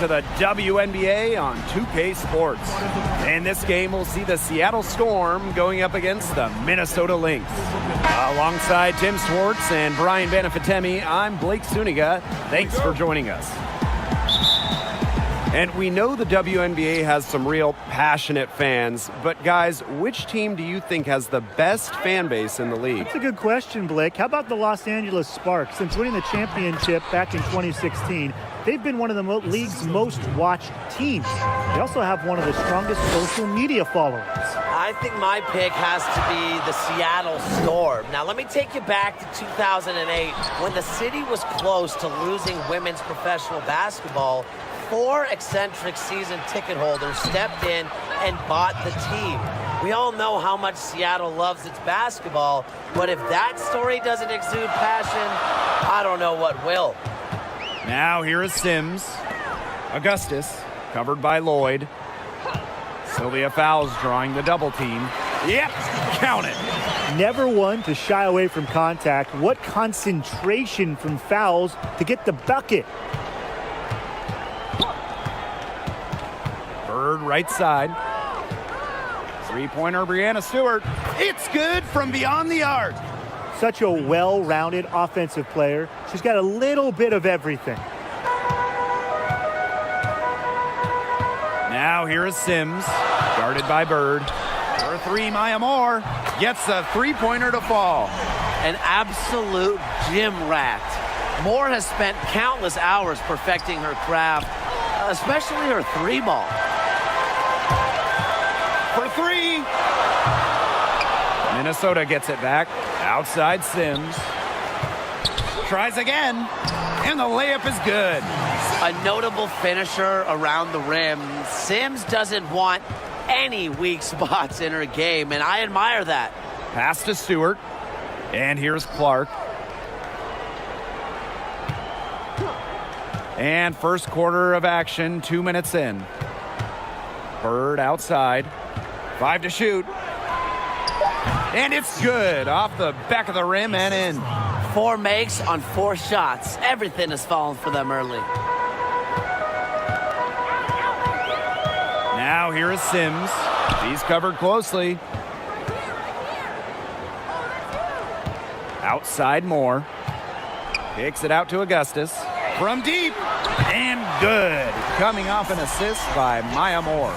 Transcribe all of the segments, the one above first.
to the WNBA on 2K Sports. In this game, we'll see the Seattle Storm going up against the Minnesota Lynx. Alongside Tim Swartz and Brian Banafitemi, I'm Blake Suniga. Thanks for joining us. And we know the WNBA has some real passionate fans, but guys, which team do you think has the best fan base in the league? That's a good question, Blake. How about the Los Angeles Sparks? Since winning the championship back in 2016, they've been one of the league's most watched teams. They also have one of the strongest social media followings. I think my pick has to be the Seattle Storm. Now, let me take you back to 2008 when the city was close to losing women's professional basketball. 4 eccentric season ticket holders stepped in and bought the team. We all know how much Seattle loves its basketball, but if that story doesn't exude passion, I don't know what will. Now here is Sims. Augustus, covered by Lloyd. Sylvia Fowles drawing the double team. Yep, count it. Never one to shy away from contact. What concentration from Fowles to get the bucket. Bird right side. Three-pointer, Breanna Stewart. It's good from beyond the arc. Such a well-rounded offensive player. She's got a little bit of everything. Now here is Sims, guarded by Bird. For 3, Maya Moore gets a three-pointer to fall. An absolute gym rat. Moore has spent countless hours perfecting her craft, especially her three ball. For 3. Minnesota gets it back. Outside Sims. Tries again. And the layup is good. A notable finisher around the rim. Sims doesn't want any weak spots in her game, and I admire that. Pass to Stewart. And here's Clark. And first quarter of action, 2 minutes in. Bird outside. 5 to shoot. And it's good. Off the back of the rim and in. 4 makes on 4 shots. Everything has fallen for them early. Now here is Sims. He's covered closely. Outside Moore. Kicks it out to Augustus. From deep. And good. Coming off an assist by Maya Moore.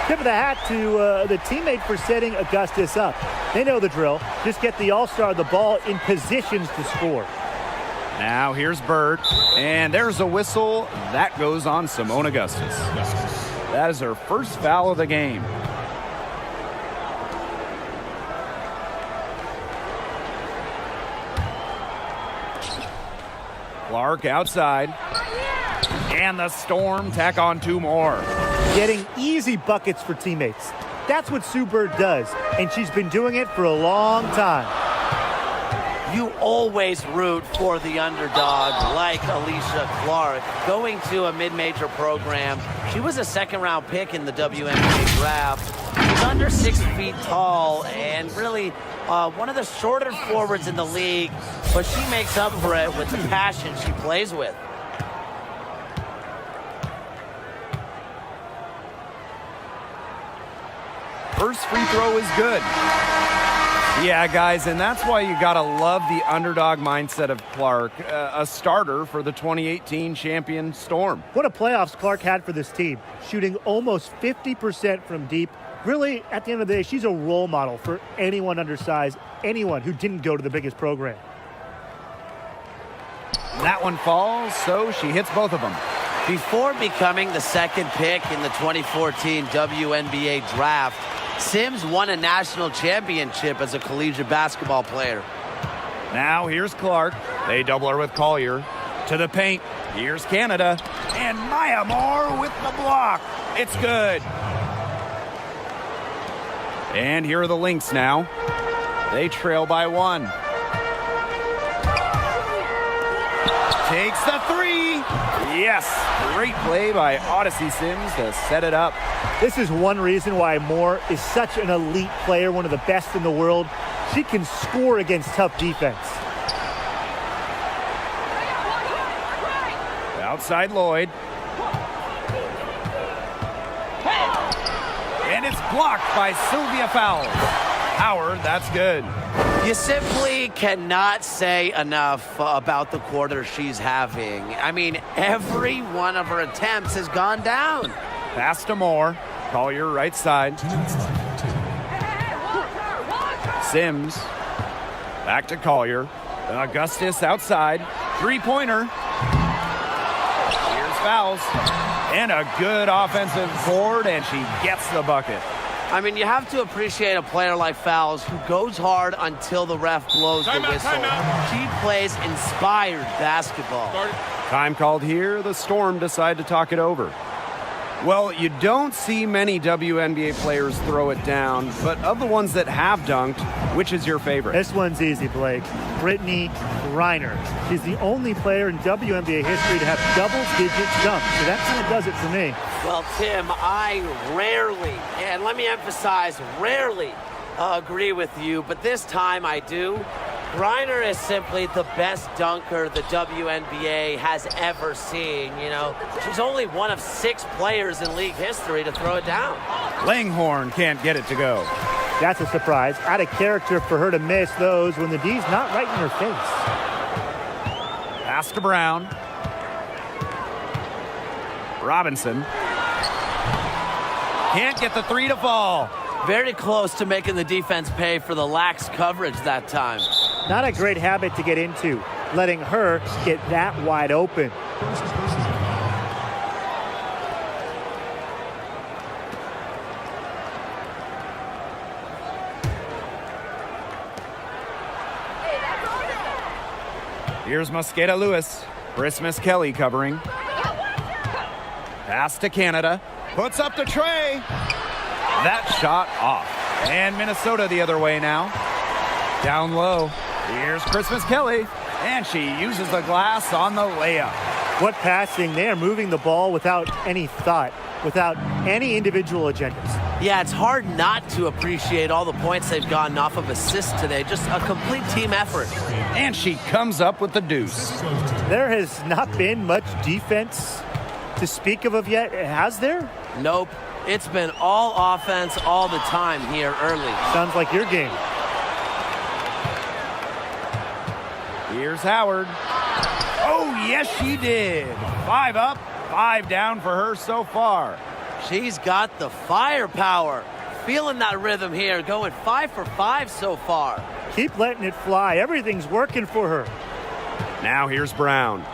Tip of the hat to the teammate for setting Augustus up. They know the drill. Just get the all-star the ball in positions to score. Now here's Bird. And there's a whistle. That goes on Simone Augustus. That is her first foul of the game. Clark outside. And the Storm tack on 2 more. Getting easy buckets for teammates. That's what Sue Bird does, and she's been doing it for a long time. You always root for the underdog, like Alicia Clark. Going to a mid-major program, she was a second-round pick in the WNBA draft. She's under 6 feet tall and really one of the shorter forwards in the league, but she makes up for it with the passion she plays with. First free throw is good. Yeah, guys, and that's why you got to love the underdog mindset of Clark, a starter for the 2018 champion Storm. What a playoffs Clark had for this team, shooting almost 50% from deep. Really, at the end of the day, she's a role model for anyone undersized, anyone who didn't go to the biggest program. That one falls, so she hits both of them. Before becoming the second pick in the 2014 WNBA draft, Sims won a national championship as a collegiate basketball player. Now here's Clark. They double her with Collier. To the paint. Here's Canada. And Maya Moore with the block. It's good. And here are the Lynx now. They trail by 1. Takes the 3. Yes. Great play by Odyssey Sims to set it up. This is one reason why Moore is such an elite player, one of the best in the world. She can score against tough defense. Outside Lloyd. Blocked by Sylvia Fowles. Howard, that's good. You simply cannot say enough about the quarter she's having. I mean, every one of her attempts has gone down. Pass to Moore. Collier right side. Sims. Back to Collier. Augustus outside. Three-pointer. Here's Fowles. And a good offensive board, and she gets the bucket. I mean, you have to appreciate a player like Fowles who goes hard until the ref blows the whistle. She plays inspired basketball. Time called here. The Storm decide to talk it over. Well, you don't see many WNBA players throw it down, but of the ones that have dunked, which is your favorite? This one's easy, Blake. Brittany Griner. She's the only player in WNBA history to have double-digit dunks, so that kind of does it for me. Well, Tim, I rarely, and let me emphasize, rarely agree with you, but this time I do. Griner is simply the best dunker the WNBA has ever seen. You know, she's only one of 6 players in league history to throw it down. Langhorne can't get it to go. That's a surprise. Out of character for her to miss those when the D's not right in her face. Pass to Brown. Robinson. Can't get the three to fall. Very close to making the defense pay for the lax coverage that time. Not a great habit to get into, letting her get that wide open. Here's Mosqueda Lewis. Christmas Kelly covering. Pass to Canada. Puts up the tray. That shot off. And Minnesota the other way now. Down low. Here's Christmas Kelly. And she uses the glass on the layup. What passing. They are moving the ball without any thought, without any individual agendas. Yeah, it's hard not to appreciate all the points they've gotten off of assists today. Just a complete team effort. And she comes up with the deuce. There has not been much defense to speak of yet, has there? Nope. It's been all offense all the time here early. Sounds like your game. Here's Howard. Oh, yes, she did. 5 up, 5 down for her so far. She's got the firepower. Feeling that rhythm here, going 5 for 5 so far. Keep letting it fly. Everything's working for her. Now here's Brown.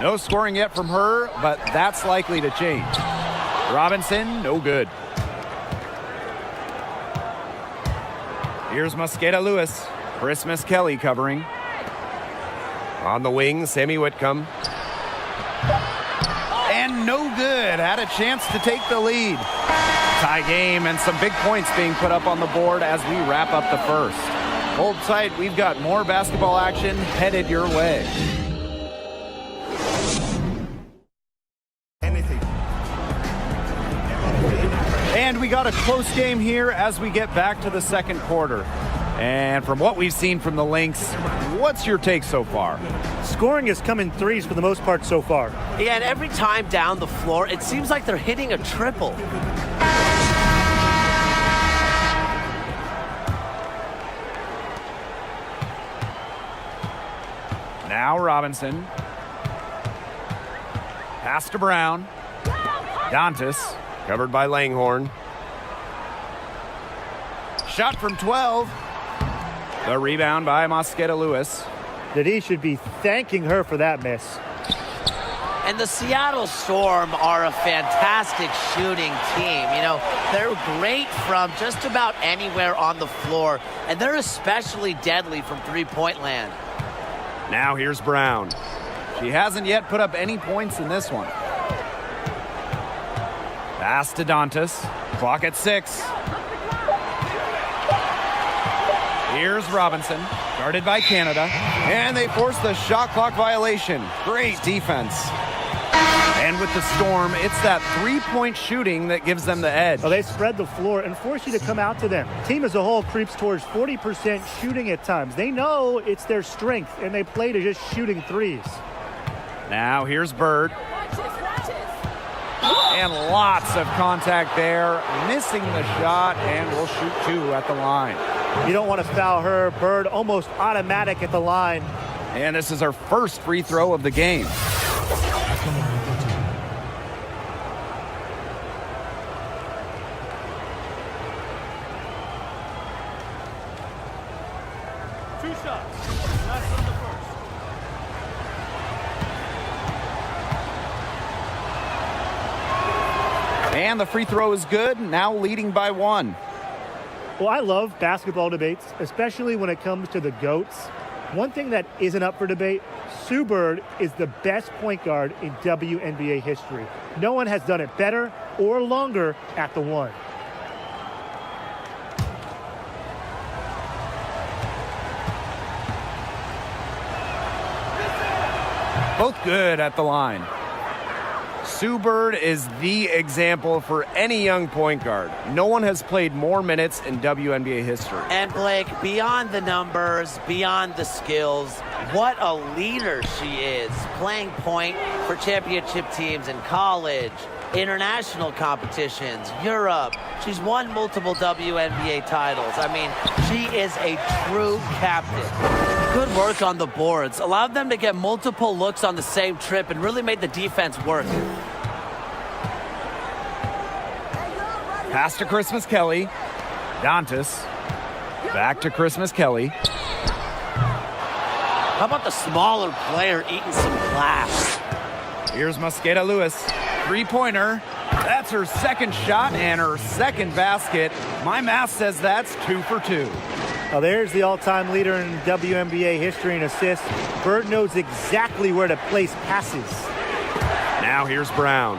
No scoring yet from her, but that's likely to change. Robinson, no good. Here's Mosqueda Lewis. Christmas Kelly covering. On the wing, Sammy Whitcomb. And no good. Had a chance to take the lead. Tie game and some big points being put up on the board as we wrap up the first. Hold tight. We've got more basketball action headed your way. And we got a close game here as we get back to the second quarter. And from what we've seen from the Lynx, what's your take so far? Scoring has come in threes for the most part so far. Yeah, and every time down the floor, it seems like they're hitting a triple. Now Robinson. Pass to Brown. Dantas, covered by Langhorne. Shot from 12. The rebound by Mosqueda Lewis. The D should be thanking her for that miss. And the Seattle Storm are a fantastic shooting team. You know, they're great from just about anywhere on the floor, and they're especially deadly from three-point land. Now here's Brown. She hasn't yet put up any points in this one. Pass to Dantas. Clock at 6. Here's Robinson, guarded by Canada, and they force the shot clock violation. Great defense. And with the Storm, it's that three-point shooting that gives them the edge. Well, they spread the floor and force you to come out to them. Team as a whole creeps towards 40% shooting at times. They know it's their strength, and they play to just shooting threes. Now here's Bird. And lots of contact there, missing the shot, and will shoot 2 at the line. You don't want to foul her. Bird almost automatic at the line. And this is her first free throw of the game. And the free throw is good, now leading by 1. Well, I love basketball debates, especially when it comes to the GOATs. One thing that isn't up for debate, Sue Bird is the best point guard in WNBA history. No one has done it better or longer at the 1. Both good at the line. Sue Bird is the example for any young point guard. No one has played more minutes in WNBA history. And Blake, beyond the numbers, beyond the skills, what a leader she is. Playing point for championship teams in college, international competitions, Europe. She's won multiple WNBA titles. I mean, she is a true captain. Good work on the boards. Allowed them to get multiple looks on the same trip and really made the defense work. Pass to Christmas Kelly. Dantas. Back to Christmas Kelly. How about the smaller player eating some glass? Here's Mosqueda Lewis. Three-pointer. That's her second shot and her second basket. My math says that's 2 for 2. Now there's the all-time leader in WNBA history in assists. Bird knows exactly where to place passes. Now here's Brown.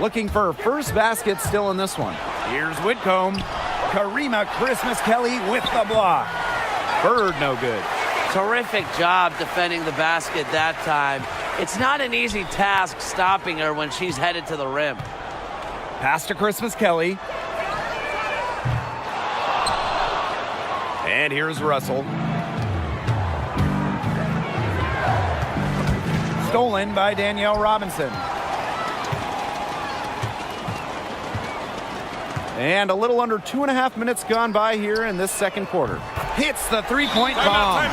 Looking for her first basket still in this one. Here's Whitcomb. Karima Christmas Kelly with the block. Bird no good. Terrific job defending the basket that time. It's not an easy task stopping her when she's headed to the rim. Pass to Christmas Kelly. And here's Russell. Stolen by Danielle Robinson. And a little under 2.5 minutes gone by here in this second quarter. Hits the three-point bomb.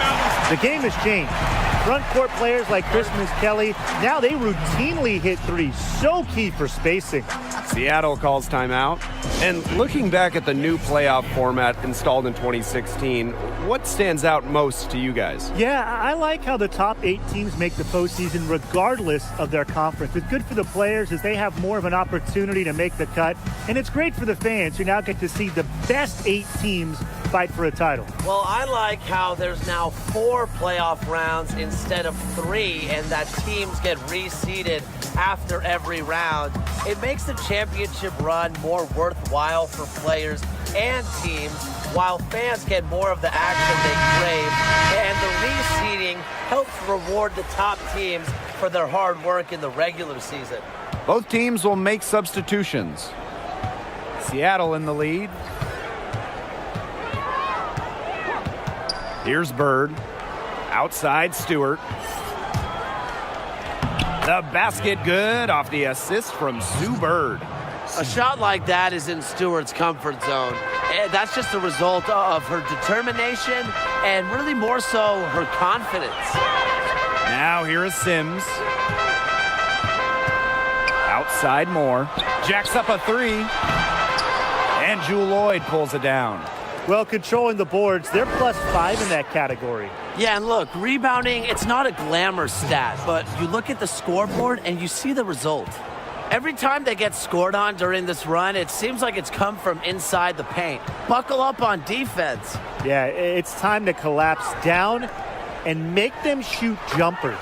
The game has changed. Front court players like Christmas Kelly, now they routinely hit threes. So key for spacing. Seattle calls timeout. And looking back at the new playoff format installed in 2016, what stands out most to you guys? Yeah, I like how the top 8 teams make the postseason regardless of their conference. It's good for the players as they have more of an opportunity to make the cut. And it's great for the fans who now get to see the best 8 teams fight for a title. Well, I like how there's now 4 playoff rounds instead of 3, and that teams get reseeded after every round. It makes the championship run more worthwhile for players and teams, while fans get more of the action they crave. And the reseeding helps reward the top teams for their hard work in the regular season. Both teams will make substitutions. Seattle in the lead. Here's Bird. Outside Stewart. The basket good off the assist from Sue Bird. A shot like that is in Stewart's comfort zone. And that's just a result of her determination and really more so her confidence. Now here is Sims. Outside Moore. Jacks up a 3. And Jewel Lloyd pulls it down. Well, controlling the boards, they're +5 in that category. Yeah, and look, rebounding, it's not a glamour stat, but you look at the scoreboard and you see the result. Every time they get scored on during this run, it seems like it's come from inside the paint. Buckle up on defense. Yeah, it's time to collapse down and make them shoot jumpers.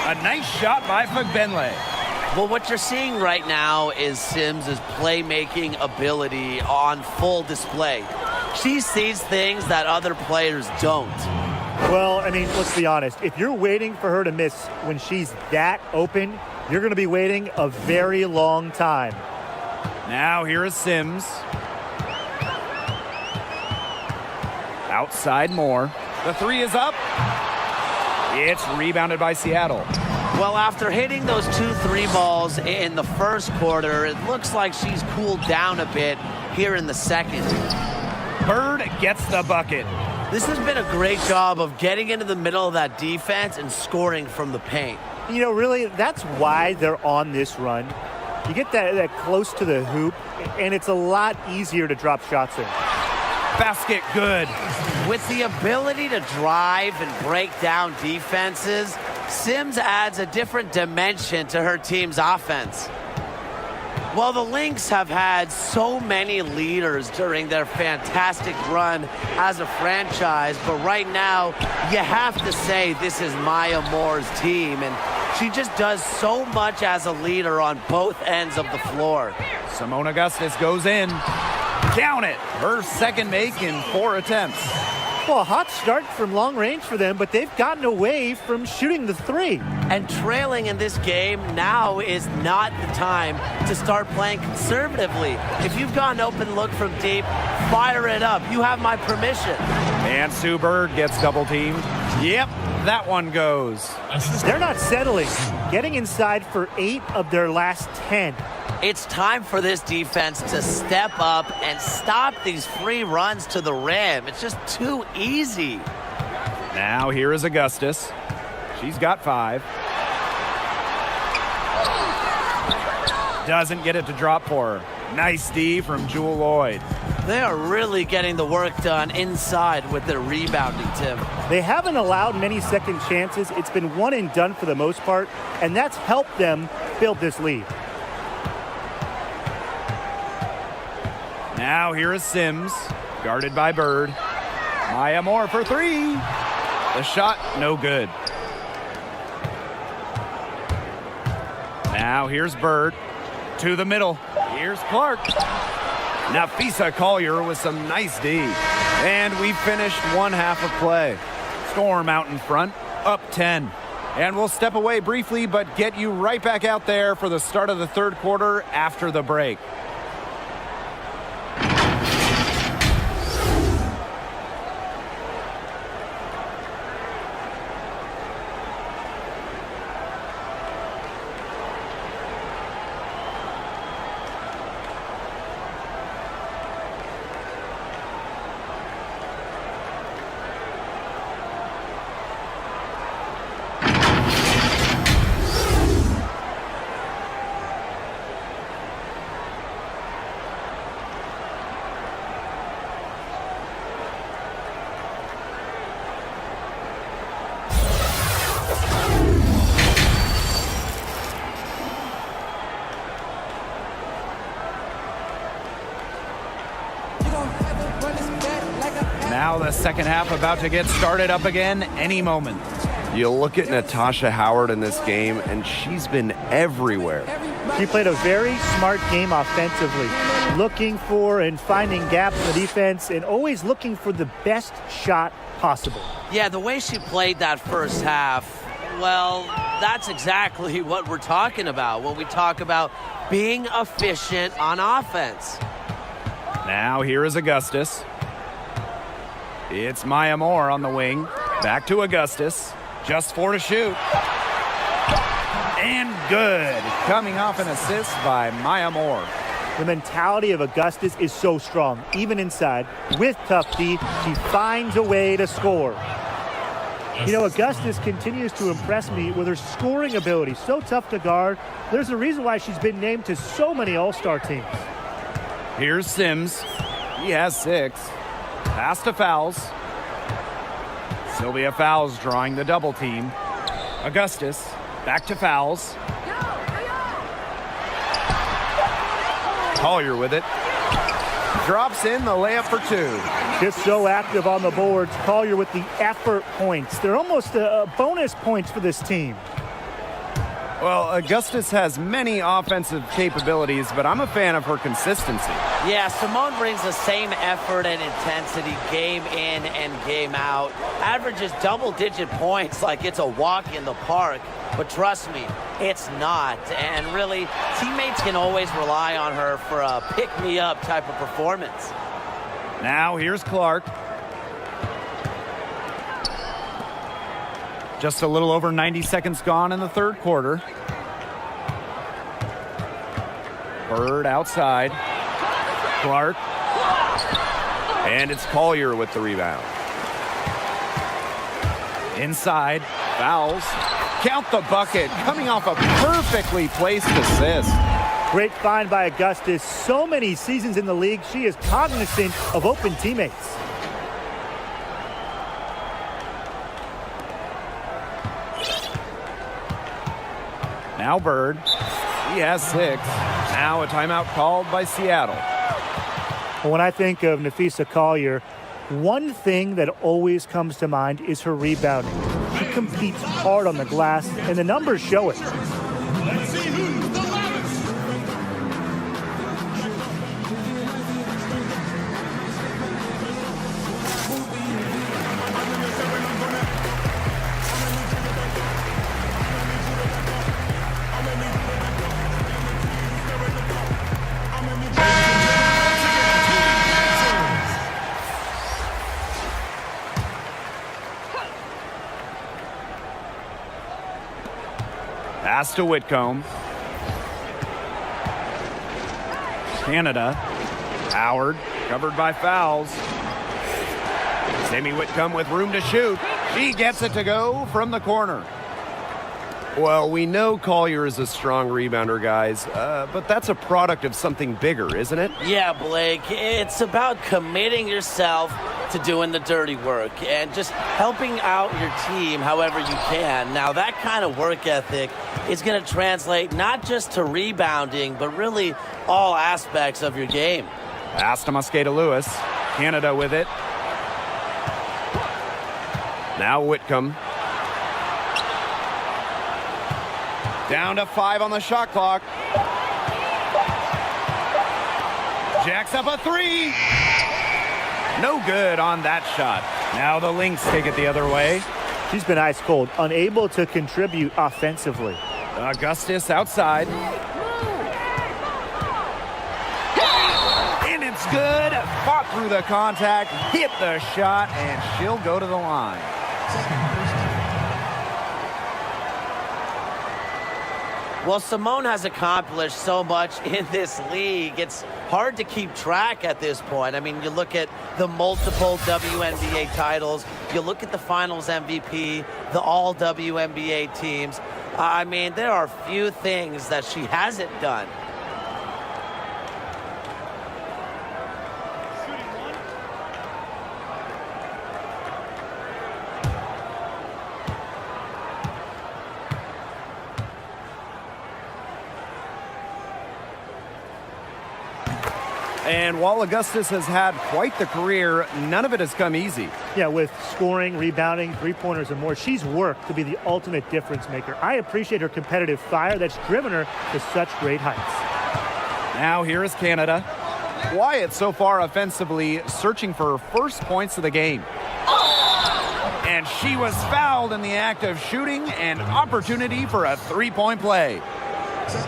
A nice shot by Fagbenle. Well, what you're seeing right now is Sims' playmaking ability on full display. She sees things that other players don't. Well, I mean, let's be honest. If you're waiting for her to miss when she's that open, you're going to be waiting a very long time. Now here is Sims. Outside Moore. The 3 is up. It's rebounded by Seattle. Well, after hitting those 2 3 balls in the first quarter, it looks like she's cooled down a bit here in the second. Bird gets the bucket. This has been a great job of getting into the middle of that defense and scoring from the paint. You know, really, that's why they're on this run. You get that close to the hoop, and it's a lot easier to drop shots in. Basket good. With the ability to drive and break down defenses, Sims adds a different dimension to her team's offense. Well, the Lynx have had so many leaders during their fantastic run as a franchise, but right now, you have to say this is Maya Moore's team, and she just does so much as a leader on both ends of the floor. Simone Augustus goes in. Down it. Her second make in 4 attempts. Well, a hot start from long range for them, but they've gotten away from shooting the 3. And trailing in this game, now is not the time to start playing conservatively. If you've got an open look from deep, fire it up. You have my permission. And Sue Bird gets double teamed. Yep, that one goes. They're not settling, getting inside for 8 of their last 10. It's time for this defense to step up and stop these free runs to the rim. It's just too easy. Now here is Augustus. She's got 5. Doesn't get it to drop for her. Nice D from Jewel Lloyd. They are really getting the work done inside with their rebounding, Tim. They haven't allowed many second chances. It's been one and done for the most part, and that's helped them build this lead. Now here is Sims, guarded by Bird. Maya Moore for 3. The shot, no good. Now here's Bird to the middle. Here's Clark. Nafisa Collier with some nice D. And we finished 1 half of play. Storm out in front, up 10. And we'll step away briefly, but get you right back out there for the start of the third quarter after the break. Now the second half about to get started up again any moment. You look at Natasha Howard in this game, and she's been everywhere. She played a very smart game offensively, looking for and finding gaps in the defense and always looking for the best shot possible. Yeah, the way she played that first half, well, that's exactly what we're talking about when we talk about being efficient on offense. Now here is Augustus. It's Maya Moore on the wing. Back to Augustus. Just 4 to shoot. And good. Coming off an assist by Maya Moore. The mentality of Augustus is so strong. Even inside, with tough D, she finds a way to score. You know, Augustus continues to impress me with her scoring ability. So tough to guard. There's a reason why she's been named to so many All-Star teams. Here's Sims. He has 6. Pass to Fowles. Sylvia Fowles drawing the double team. Augustus back to Fowles. Collier with it. Drops in the layup for 2. Just so active on the boards. Collier with the effort points. They're almost bonus points for this team. Well, Augustus has many offensive capabilities, but I'm a fan of her consistency. Yeah, Simone brings the same effort and intensity game in and game out. Averages double-digit points like it's a walk in the park. But trust me, it's not. And really, teammates can always rely on her for a pick-me-up type of performance. Now here's Clark. Just a little over 90 seconds gone in the third quarter. Bird outside. Clark. And it's Collier with the rebound. Inside. Fouls. Count the bucket. Coming off a perfectly placed assist. Great find by Augustus. So many seasons in the league, she is cognizant of open teammates. Now Bird. He has 6. Now a timeout called by Seattle. When I think of Napheesa Collier, one thing that always comes to mind is her rebounding. She competes hard on the glass, and the numbers show it. Let's see who's the loudest. Pass to Whitcomb. Canada. Howard, covered by fouls. Sammy Whitcomb with room to shoot. She gets it to go from the corner. Well, we know Collier is a strong rebounder, guys, but that's a product of something bigger, isn't it? Yeah, Blake, it's about committing yourself to doing the dirty work and just helping out your team however you can. Now, that kind of work ethic is going to translate not just to rebounding, but really all aspects of your game. Pass to Mosqueda Lewis. Canada with it. Now Whitcomb. Down to 5 on the shot clock. Jacks up a 3. No good on that shot. Now the Lynx take it the other way. She's been ice cold, unable to contribute offensively. Augustus outside. And it's good. Fought through the contact, hit the shot, and she'll go to the line. Well, Simone has accomplished so much in this league. It's hard to keep track at this point. I mean, you look at the multiple WNBA titles, you look at the finals MVP, the all WNBA teams. I mean, there are few things that she hasn't done. And while Augustus has had quite the career, none of it has come easy. Yeah, with scoring, rebounding, three-pointers and more, she's worked to be the ultimate difference maker. I appreciate her competitive fire that's driven her to such great heights. Now here is Canada. Quiet so far offensively, searching for her first points of the game. And she was fouled in the act of shooting, an opportunity for a three-point play.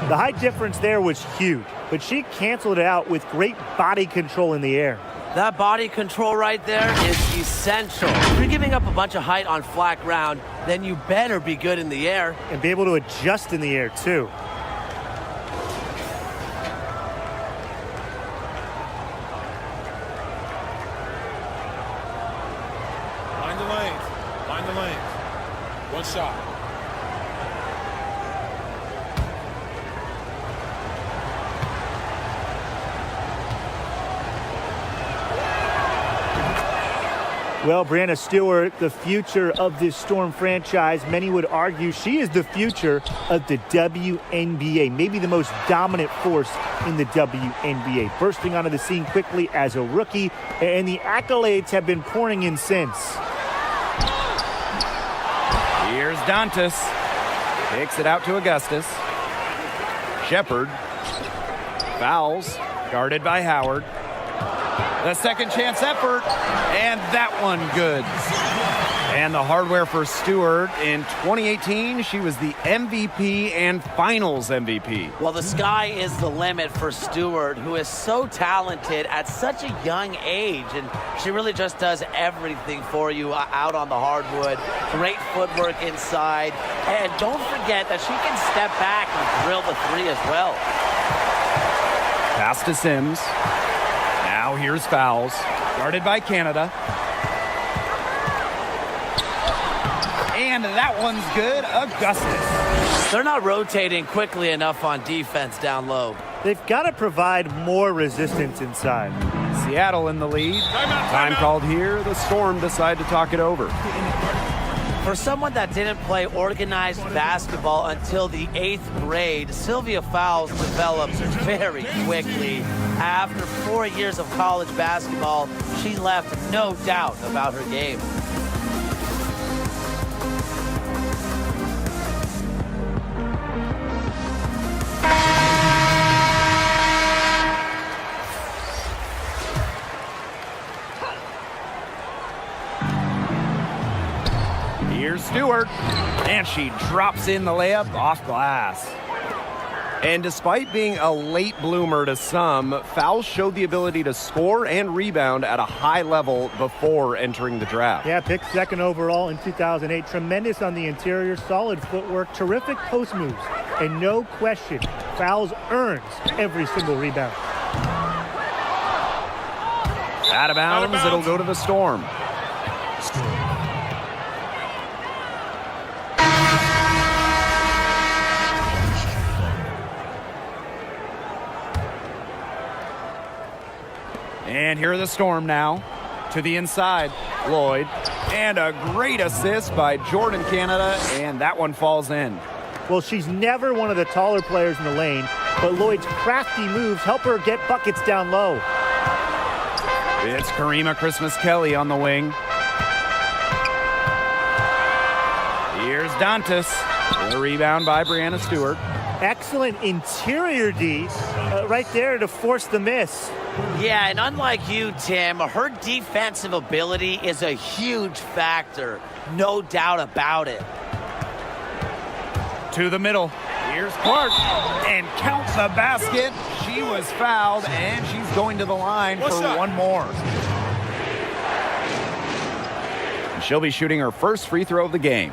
The height difference there was huge, but she canceled it out with great body control in the air. That body control right there is essential. If you're giving up a bunch of height on flat ground, then you better be good in the air. And be able to adjust in the air, too. Find the lanes. Find the lanes. One shot. Well, Brianna Stewart, the future of this Storm franchise, many would argue she is the future of the WNBA, maybe the most dominant force in the WNBA, bursting onto the scene quickly as a rookie, and the accolades have been pouring in since. Here's Dantas. Takes it out to Augustus. Shepard. Fouls. Guarded by The second chance effort, and that one good. And the hardware for Stewart in 2018, she was the MVP and Finals MVP. Well, the sky is the limit for Stewart, who is so talented at such a young age, and she really just does everything for you out on the hardwood. Great footwork inside, and don't forget that she can step back and drill the three as well. Pass to Sims. Now here's fouls. Guarded by Canada. And that one's good. Augustus. They're not rotating quickly enough on defense down low. They've got to provide more resistance inside. Seattle in the lead. Timeout. Called here. The Storm decide to talk it over. For someone that didn't play organized basketball until the 8th grade, Sylvia Fowles developed very quickly. After 4 years of college basketball, she left no doubt about her game. Here's Stewart, and she drops in the layup off glass. And despite being a late bloomer to some, Fowles showed the ability to score and rebound at a high level before entering the draft. Yeah, picked second overall in 2008. Tremendous on the interior, solid footwork, terrific post moves. And no question, Fowles earns every single rebound. Out of bounds, it'll go to the Storm. And here are the Storm now. To the inside, Lloyd. And a great assist by Jordan Canada, and that one falls in. Well, she's never one of the taller players in the lane, but Lloyd's crafty moves help her get buckets down low. It's Karima Christmas-Kelly on the wing. Here's Dantas. The rebound by Brianna Stewart. Excellent interior D right there to force the miss. Yeah, and unlike you, Tim, her defensive ability is a huge factor. No doubt about it. To the middle. Here's Clark. And counts the basket. She was fouled, and she's going to the line for one more. And she'll be shooting her first free throw of the game.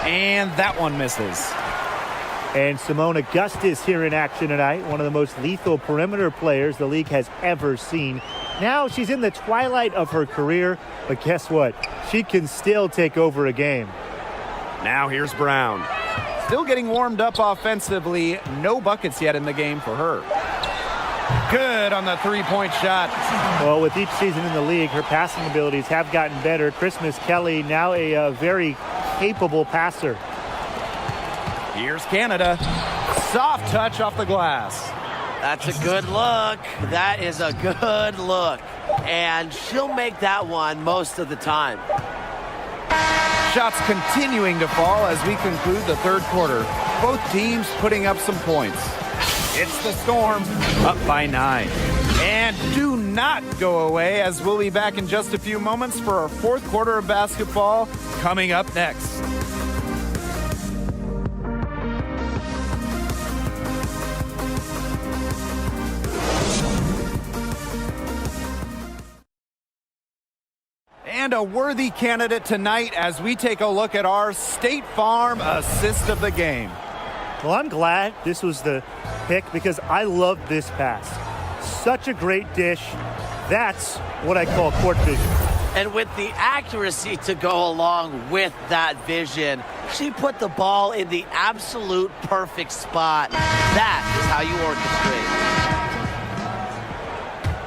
And that one misses. And Simone Augustus here in action tonight, one of the most lethal perimeter players the league has ever seen. Now she's in the twilight of her career, but guess what? She can still take over a game. Now here's Brown. Still getting warmed up offensively. No buckets yet in the game for her. Good on the three-point shot. Well, with each season in the league, her passing abilities have gotten better. Christmas-Kelly now a very capable passer. Here's Canada. Soft touch off the glass. That's a good look. That is a good look. And she'll make that one most of the time. Shots continuing to fall as we conclude the third quarter. Both teams putting up some points. It's the Storm up by 9. And do not go away, as we'll be back in just a few moments for our fourth quarter of basketball coming up next. And a worthy candidate tonight as we take a look at our State Farm assist of the game. Well, I'm glad this was the pick because I love this pass. Such a great dish. That's what I call court vision. And with the accuracy to go along with that vision, she put the ball in the absolute perfect spot. That is how you orchestrate.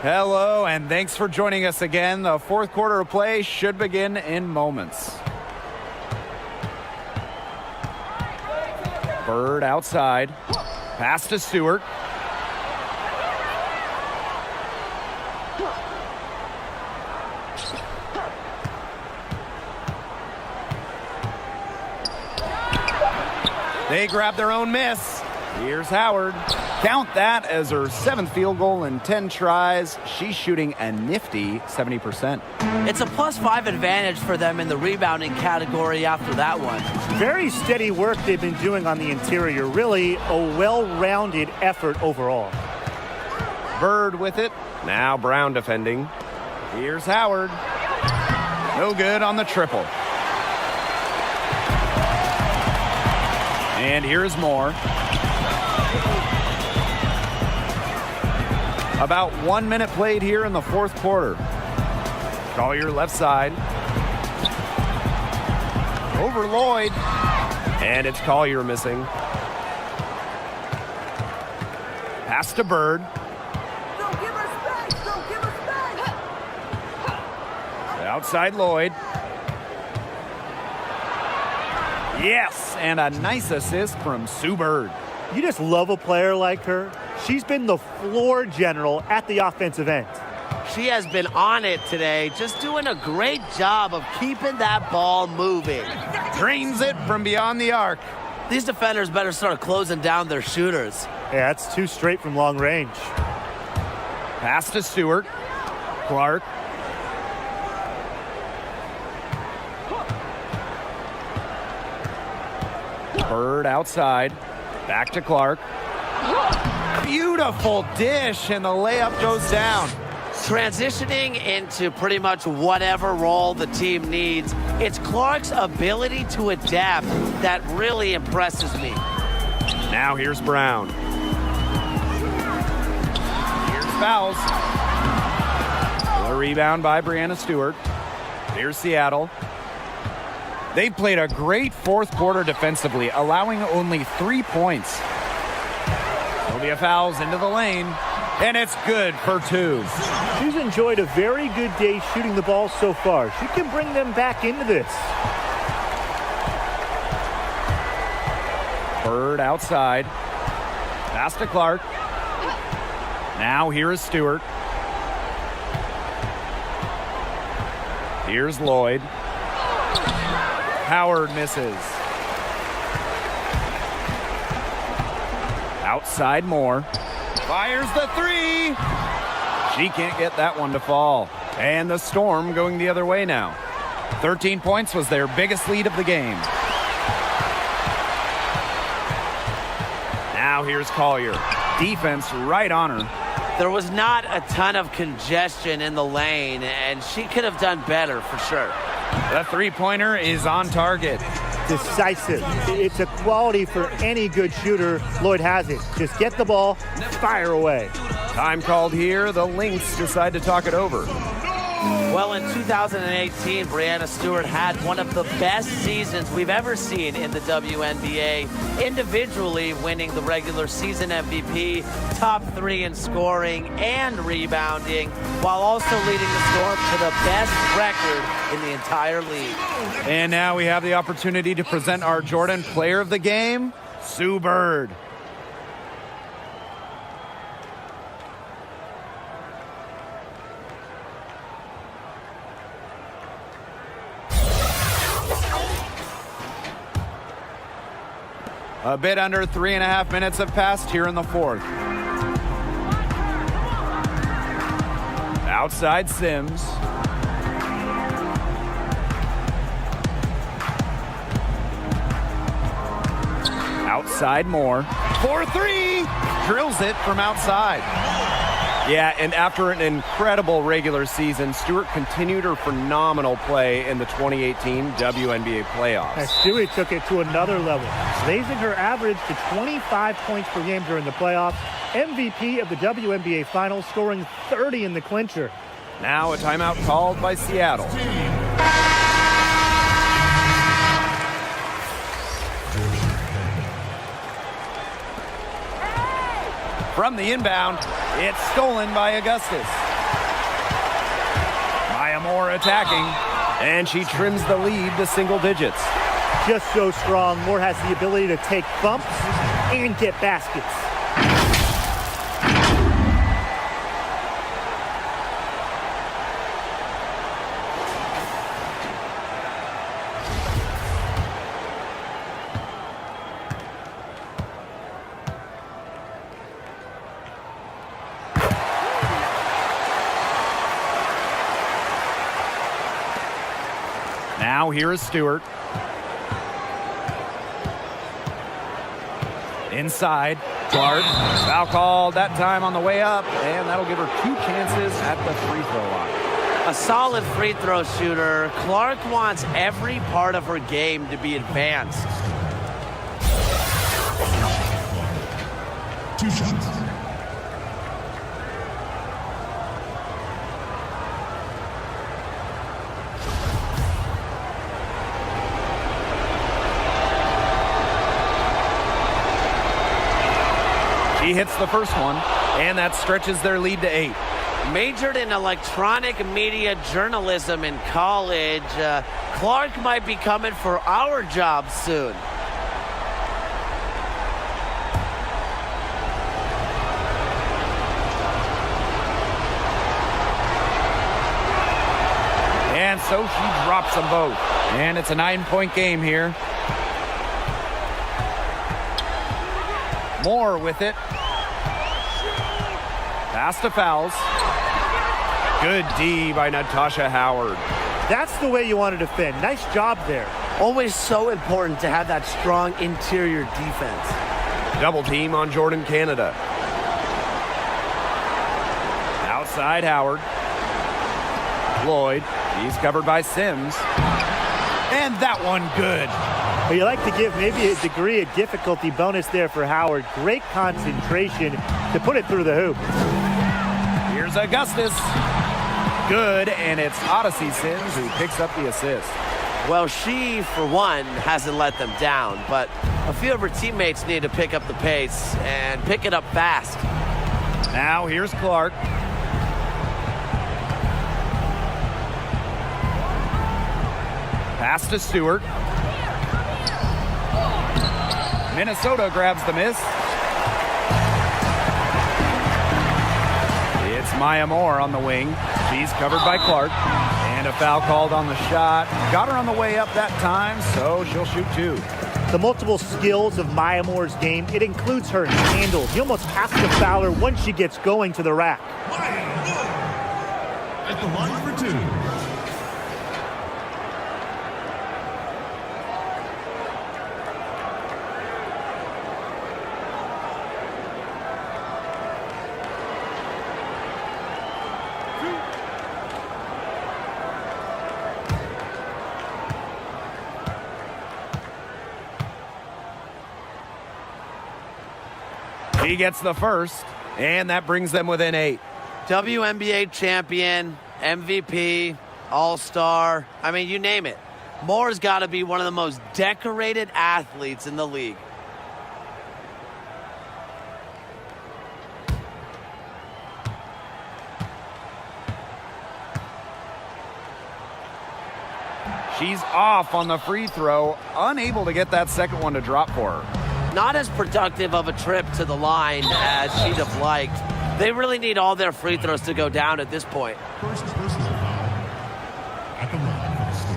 Hello, and thanks for joining us again. The fourth quarter of play should begin in moments. Bird outside. Pass to Stewart. They grab their own miss. Here's Howard. Count that as her 7th field goal in 10 tries. She's shooting a nifty 70%. It's a +5 advantage for them in the rebounding category after that one. Very steady work they've been doing on the interior. Really a well-rounded effort overall. Bird with it. Now Brown defending. Here's Howard. No good on the triple. And here's Moore. About 1 minute played here in the 4th quarter. Collier left side. Over Lloyd. And it's Collier missing. Pass to Bird. Outside Lloyd. Yes, and a nice assist from Sue Bird. You just love a player like her. She's been the floor general at the offensive end. She has been on it today, just doing a great job of keeping that ball moving. Drains it from beyond the arc. These defenders better start closing down their shooters. Yeah, that's 2 straight from long range. Pass to Stewart. Clark. Bird outside. Back to Clark. Beautiful dish, and the layup goes down. Transitioning into pretty much whatever role the team needs, it's Clark's ability to adapt that really impresses me. Now here's Brown. Here's fouls. A rebound by Brianna Stewart. Here's Seattle. They played a great 4th quarter defensively, allowing only 3 points. There'll be a fouls into the lane, and it's good for 2. She's enjoyed a very good day shooting the ball so far. She can bring them back into this. Bird outside. Pass to Clark. Now here is Stewart. Here's Lloyd. Howard misses. Outside Moore. Fires the 3. She can't get that one to fall. And the Storm going the other way now. 13 points was their biggest lead of the game. Now here's Collier. Defense right on her. There was not a ton of congestion in the lane, and she could have done better for sure. The 3-pointer is on target. Decisive. It's a quality for any good shooter. Lloyd has it. Just get the ball, fire away. Time called here. The Lynx decide to talk it over. Well, in 2018, Brianna Stewart had one of the best seasons we've ever seen in the WNBA, individually winning the regular season MVP, top 3 in scoring and rebounding, while also leading the Storm to the best record in the entire league. And now we have the opportunity to present our Jordan Player of the Game, Sue Bird. A bit under 3.5 minutes have passed here in the 4th. Outside Sims. Outside Moore. 4-3. Drills it from outside. Yeah, and after an incredible regular season, Stewart continued her phenomenal play in the 2018 WNBA playoffs. And Stewart took it to another level, raising her average to 25 points per game during the playoffs. MVP of the WNBA Finals, scoring 30 in the clincher. Now a timeout called by Seattle. From the inbound, it's stolen by Augustus. Maya Moore attacking, and she trims the lead to single digits. Just so strong. Moore has the ability to take bumps and get baskets. Now here is Stewart. Inside, Clark. Foul called that time on the way up, and that'll give her 2 chances at the free throw line. A solid free throw shooter. Clark wants every part of her game to be advanced. 2 shots. He hits the first one, and that stretches their lead to 8. Majored in electronic media journalism in college. Clark might be coming for our job soon. And so she drops them both. And it's a 9-point game here. Moore with it. Pass to Fowles. Good D by Natasha Howard. That's the way you want to defend. Nice job there. Always so important to have that strong interior defense. Double team on Jordan Canada. Outside Howard. Lloyd. He's covered by Sims. And that one good. But you like to give maybe a degree of difficulty bonus there for Howard. Great concentration to put it through the hoop. Here's Augustus. Good, and it's Odyssey Sims who picks up the assist. Well, she, for one, hasn't let them down, but a few of her teammates need to pick up the pace and pick it up fast. Now here's Clark. Pass to Stewart. Minnesota grabs the miss. It's Maya Moore on the wing. She's covered by Clark. And a foul called on the shot. Got her on the way up that time, so she'll shoot 2. The multiple skills of Maya Moore's game, it includes her handles. You almost have to foul her once she gets going to the rack. Maya Moore at the line for 2. He gets the first, and that brings them within 8. WNBA champion, MVP, All-Star, I mean, you name it. Moore's got to be one of the most decorated athletes in the league. She's off on the free throw, unable to get that second one to drop for her. Not as productive of a trip to the line as she'd have liked. They really need all their free throws to go down at this point. First personal foul at the line for the score.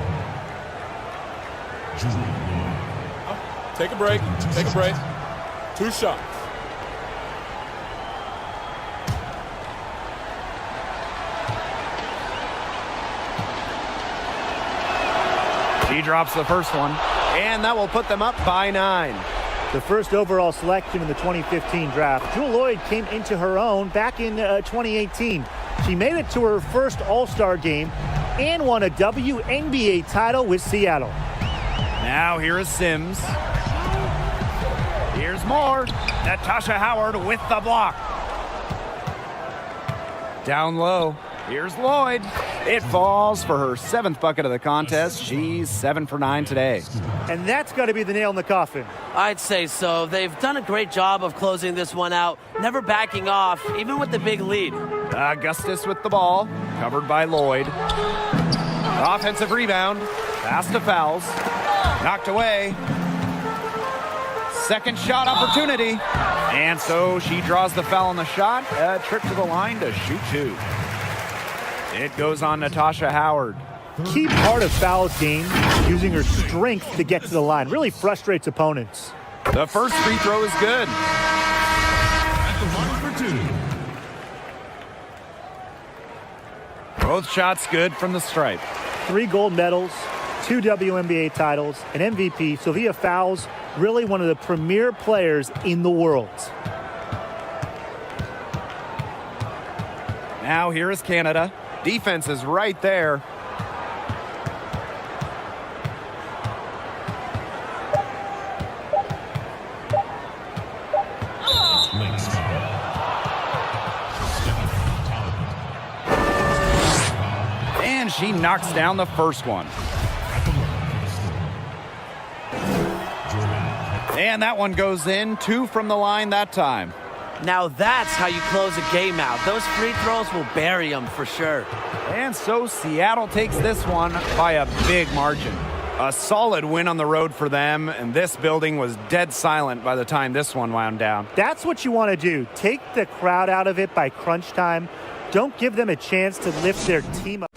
Julie Lloyd. Take a break. Take a break. 2 shots. She drops the first one, and that will put them up by 9. The first overall selection in the 2015 draft, Jewel Lloyd came into her own back in 2018. She made it to her first All-Star game and won a WNBA title with Seattle. Now here is Sims. Here's Moore. Natasha Howard with the block. Down low. Here's Lloyd. It falls for her 7th bucket of the contest. She's 7 for 9 today. And that's got to be the nail in the coffin. I'd say so. They've done a great job of closing this one out, never backing off, even with the big lead. Augustus with the ball, covered by Lloyd. Offensive rebound, pass to Fowles. Knocked away. Second shot opportunity. And so she draws the foul on the shot. A trip to the line to shoot 2. It goes on Natasha Howard. Key part of Fowles' game, using her strength to get to the line. Really frustrates opponents. The first free throw is good. At the line for 2. Both shots good from the stripe. 3 gold medals, 2 WNBA titles, an MVP. Sylvia Fowles, really one of the premier players in the world. Now here is Canada. Defense is right there. Lynx foul. And she knocks down the first one. And that one goes in. 2 from the line that time. Now that's how you close a game out. Those free throws will bury them for sure. And so Seattle takes this one by a big margin. A solid win on the road for them, and this building was dead silent by the time this one wound down. That's what you want to do. Take the crowd out of it by crunch time. Don't give them a chance to lift their team up.